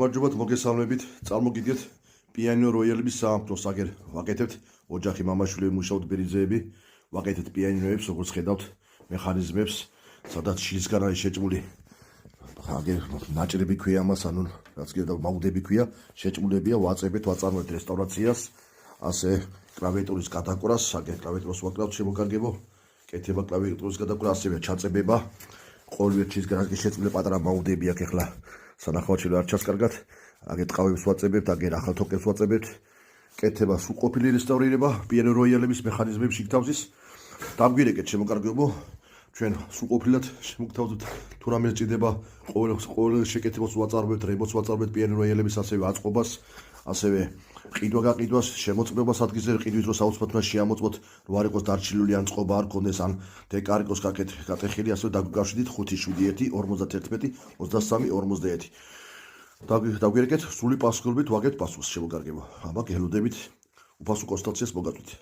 გამარჯობათ, მოგესალმებით. წარმოგიდგეთ პიანინო როიალების საამქროს აგერ ვაკეთებთ. ოჯახი მამაშვილი მუშაობთ ბერიძეები. ვაკეთებთ პიანინოებს, როგორც ხედავთ, მექანიზმებს, სადაც შილისგან არის შეჭმული. აგერ ნაჭრები ქვია ამას, ანუ რაც კიდევ მაუდები ქვია, შეჭმულებია, ვაწებთ, ვაწარმოებთ რესტავრაციას, ასე კლავიატურის გადაკვრას, აგერ კლავიატურას ვაკრავთ შემოგარგებო. კეთება კლავიატურის გადაკვრა, ასევე ჩაწებება. ყოველივე შილისგან შეჭმული პატარა მაუდები აქვს ახლა. სანახავად არ ჩანს კარგად, აგერ ტყავებს ვაწებებთ, აგერ ახალ თოკებს ვაწებებთ. კეთება სრულყოფილი რესტავრირება, პიანინო როიალების მექანიზმების შიგთავსის. დამგვირეკეთ შემოგარგებო, ჩვენ სრულყოფილად შემოგთავაზებთ თუ რამე ჭირდება ყოველ შეკეთებას ვაწარმოებთ, რემონტს ვაწარმოებთ პიანინო როიალების, ასევე აწყობას, ასევე ყიდვა-გაყიდვას, შემოწმებას ადგილზე ყიდვის დროს აუცილებლად უნდა შეამოწმოთ, რო არ იყოს დარჩილული ან წყობა არ გქონდეს, ან დეკა არ იყოს გატეხილი, ასევე დაგვიკავშირდით 571 51 23 51. დაგვირეკეთ სრული პასუხობით ვაგებთ პასუხს შემოგარგებო. აბა გელოდებით უფასო კონსტანციას მოგაწვით.